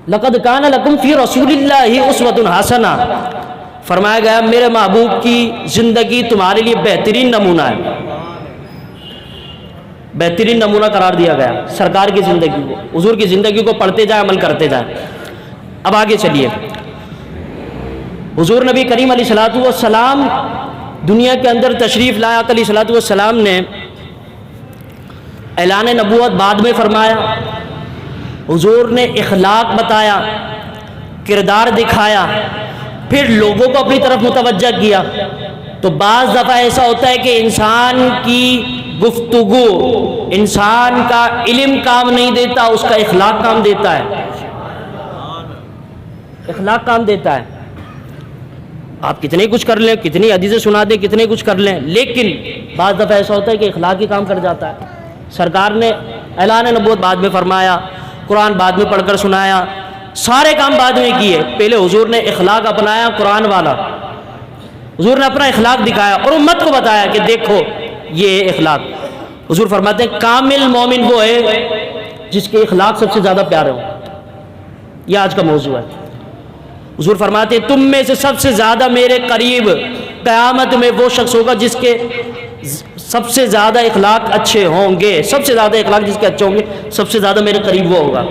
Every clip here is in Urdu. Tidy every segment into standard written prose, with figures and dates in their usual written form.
لقد کان لکم فی رسول اللہ اسوۃ حسنہ، فرمایا گیا میرے محبوب کی زندگی تمہارے لیے بہترین نمونہ ہے، بہترین نمونہ قرار دیا گیا سرکار کی زندگی کو، حضور کی زندگی کو پڑھتے جائیں، عمل کرتے جائیں۔ اب آگے چلیے، حضور نبی کریم علیہ الصلوۃ والسلام دنیا کے اندر تشریف لائے، آقا علیہ الصلوۃ والسلام نے اعلان نبوت بعد میں فرمایا، حضور نے اخلاق بتایا، کردار دکھایا، پھر لوگوں کو اپنی طرف متوجہ کیا۔ تو بعض دفعہ ایسا ہوتا ہے کہ انسان کی گفتگو، انسان کا علم کام نہیں دیتا، اس کا اخلاق کام دیتا ہے، اخلاق کام دیتا ہے۔ آپ کتنے کچھ کر لیں، کتنی حدیثیں سنا دیں، کتنے کچھ کر لیں، لیکن بعض دفعہ ایسا ہوتا ہے کہ اخلاق ہی کام کر جاتا ہے۔ سرکار نے اعلان نبوت بعد میں فرمایا، قرآن بعد میں پڑھ کر سنایا، سارے کام بعد میں کیے، پہلے حضور نے اخلاق اپنایا قرآن والا، حضور نے اپنا اخلاق دکھایا اور امت کو بتایا کہ دیکھو یہ اخلاق۔ حضور فرماتے ہیں کامل مومن وہ ہے جس کے اخلاق سب سے زیادہ پیارے ہوں، یہ آج کا موضوع ہے۔ حضور فرماتے ہیں تم میں سے سب سے زیادہ میرے قریب قیامت میں وہ شخص ہوگا جس کے سب سے زیادہ اخلاق اچھے ہوں گے، سب سے زیادہ اخلاق جس کے اچھے ہوں گے، سب سے زیادہ میرے قریب وہ ہوگا۔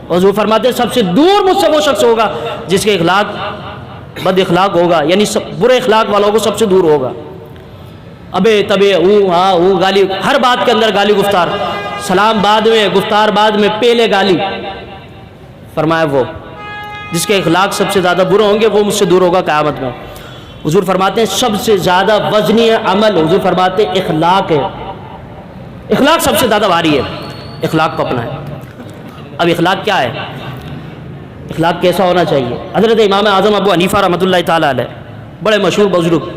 حضور فرماتے ہیں سب سے دور مجھ سے وہ شخص ہوگا جس کے اخلاق بد اخلاق ہوگا، یعنی برے اخلاق والوں کو سب سے دور ہوگا۔ ابے تبے ہاں گالی، ہر بات کے اندر گالی گفتار، سلام بعد میں، گفتار بعد میں، پہلے گالی۔ فرمایا وہ جس کے اخلاق سب سے زیادہ برے ہوں گے وہ مجھ سے دور ہوگا قیامت میں۔ حضور فرماتے ہیں سب سے زیادہ وزنی عمل، حضور فرماتے ہیں اخلاق ہے، اخلاق سب سے زیادہ بھاری ہے، اخلاق کو اپنا ہے۔ اب اخلاق کیا ہے، اخلاق کیسا ہونا چاہیے؟ حضرت امام اعظم ابو حنیفہ رحمۃ اللہ تعالیٰ علیہ، بڑے مشہور بزرگ،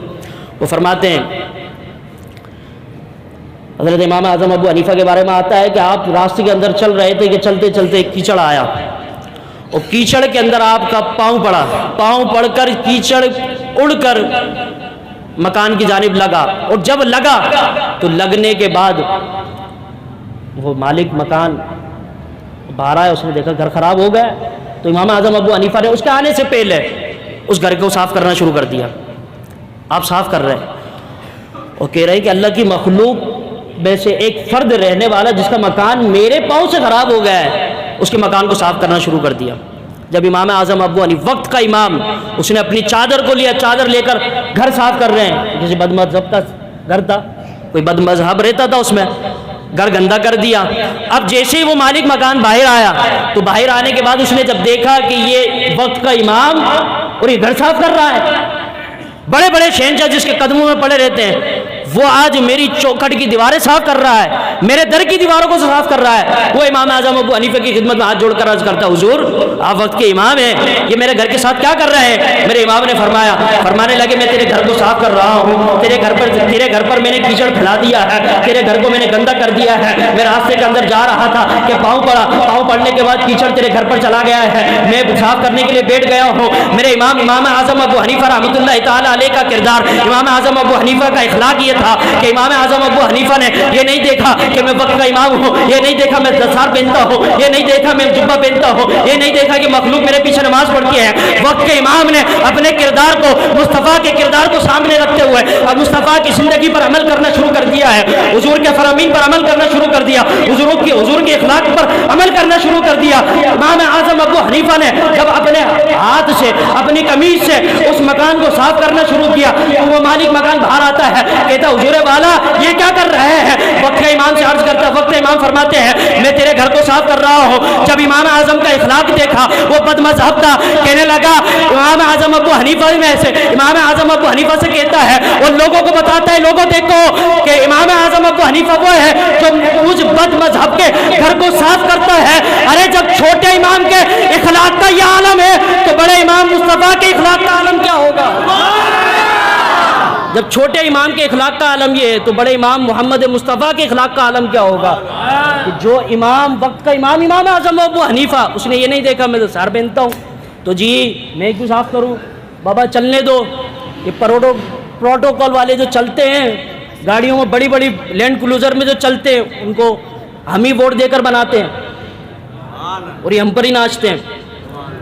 وہ فرماتے ہیں، حضرت امام اعظم ابو حنیفہ کے بارے میں آتا ہے کہ آپ راستے کے اندر چل رہے تھے کہ چلتے چلتے کیچڑ آیا، اور کیچڑ کے اندر آپ کا پاؤں پڑا، پاؤں پڑ کر کیچڑ اڑ کر مکان کی جانب لگا، اور جب لگا تو لگنے کے بعد وہ مالک مکان باہر آیا، اس نے دیکھا گھر خراب ہو گیا، تو امام اعظم ابو حنیفہ نے اس کے آنے سے پہلے اس گھر کو صاف کرنا شروع کر دیا۔ آپ صاف کر رہے ہیں اور کہہ رہے ہیں کہ اللہ کی مخلوق میں سے ایک فرد رہنے والا جس کا مکان میرے پاؤں سے خراب ہو گیا ہے، اس کے مکان کو صاف کرنا شروع کر دیا۔ جب امام اعظم ابو حنیفہ وقت کا امام، اس نے اپنی چادر کو لیا، چادر لے کر گھر صاف کر رہے ہیں، کسی بد مذہب کا گھر تھا، کوئی بد مذہب رہتا تھا اس میں، گھر گندا کر دیا۔ اب جیسے ہی وہ مالک مکان باہر آیا تو باہر آنے کے بعد اس نے جب دیکھا کہ یہ وقت کا امام اور یہ گھر صاف کر رہا ہے، بڑے بڑے شہنشاہ جس کے قدموں میں پڑے رہتے ہیں، وہ آج میری چوکھٹ کی دیواریں صاف کر رہا ہے، میرے در کی دیواروں کو صاف کر رہا ہے۔ وہ امام اعظم ابو حنیفہ کی خدمت میں ہاتھ جوڑ کر عرض کرتا، حضور آپ وقت کے امام ہیں، یہ میرے گھر کے ساتھ کیا کر رہے ہیں؟ میرے امام نے فرمانے لگے میں تیرے گھر کو صاف کر رہا ہوں، تیرے گھر پر میں نے کیچڑ پھیلا دیا ہے، تیرے گھر کو میں نے گندا کر دیا ہے، میں راستے کے اندر جا رہا تھا کہ پاؤں پڑا، پاؤں پڑنے کے بعد کیچڑ تیرے گھر پر چلا گیا ہے، میں صاف کرنے کے لیے بیٹھ گیا ہوں۔ میرے امام اعظم ابو حنیفہ رحمۃ اللہ تعالیٰ علیہ کا کردار، امام اعظم ابو حنیفہ کا اخلاق یہ تھا کہ امام اعظم ابو حنیفہ نے یہ نہیں دیکھا کہ میں وقت کا امام ہوں، یہ نہیں دیکھا میں دستار پہنتا ہوں، یہ نہیں دیکھا میں جبہ پہنتا ہوں، یہ نہیں دیکھا کہ مخلوق میرے پیچھے نماز پڑھتی ہے۔ وقت کے امام نے اپنے کردار کو، مصطفیٰ کے کردار کو سامنے رکھتے ہوئے اب مصطفیٰ کی زندگی پر عمل کرنا شروع کر دیا ہے، حضور کے فرامین پر عمل کرنا شروع کر دیا، حضور کے اخلاق پر عمل کرنا شروع کر دیا۔ امام اعظم ابو حنیفہ نے جب اپنے ہاتھ سے، اپنی قمیض سے اس مکان کو صاف کرنا شروع کیا تو وہ مالک مکان باہر آتا ہے، کہتا حضور والا یہ کیا کر رہے ہیں؟ وقت کے امام سے عرض کرتا، وقت امام فرماتے ہیں میں تیرے گھر کو صاف کر رہا ہوں۔ جب امام اعظم کا اخلاق دیکھا، وہ بد مذہب تھا، کہنے لگا امام اعظم ابو حنیفہ میں سے، امام اعظم ابو حنیفہ سے کہتا ہے اور لوگوں کو بتاتا ہے، لوگوں دیکھو کہ امام اعظم ابو حنیفہ وہ ہے جو اس بد مذہب کے گھر کو صاف کرتا ہے۔ ارے جب چھوٹے امام کے اخلاق کا یہ عالم ہے تو بڑے امام مصطفیٰ کے اخلاق کا عالم کیا ہوگا؟ جب چھوٹے امام کے اخلاق کا عالم یہ ہے تو بڑے امام محمد مصطفیٰ کے اخلاق کا عالم کیا ہوگا؟ کہ جو امام وقت کا امام اعظم ابو حنیفہ، اس نے یہ نہیں دیکھا میں تو سار پہنتا ہوں تو جی میں کیوں صاف کروں، بابا چلنے دو۔ یہ پروٹوکول والے جو چلتے ہیں گاڑیوں میں، بڑی بڑی لینڈ کروزر میں جو چلتے ہیں، ان کو ہم ہی ووٹ دے کر بناتے ہیں اور یہ ہم پر ہی ناچتے ہیں۔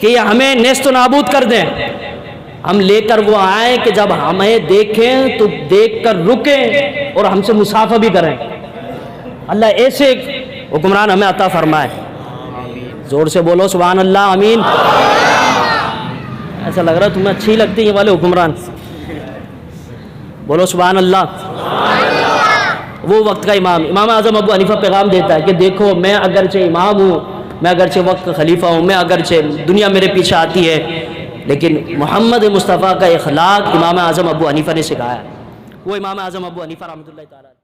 کہ یہ ہمیں نیست و نابود کر دیں. ہم لے کر وہ آئیں کہ جب ہمیں دیکھیں تو دیکھ کر رکیں اور ہم سے مصافحہ بھی کریں. اللہ ایسے حکمران ہمیں عطا فرمائے. زور سے بولو سبحان اللہ آمین. ایسا لگ رہا تمہیں اچھی لگتی یہ والے حکمران. بولو سبحان اللہ. وہ وقت کا امام امام اعظم ابو حنیفہ پیغام دیتا ہے کہ دیکھو میں اگرچہ امام ہوں, میں اگرچہ وقت کا خلیفہ ہوں, میں اگرچہ دنیا میرے پیچھے آتی ہے, لیکن محمد مصطفیٰ کا اخلاق امام اعظم ابو حنیفہ نے سکھایا. وہ امام اعظم ابو حنیفہ رحمۃ اللہ تعالیٰ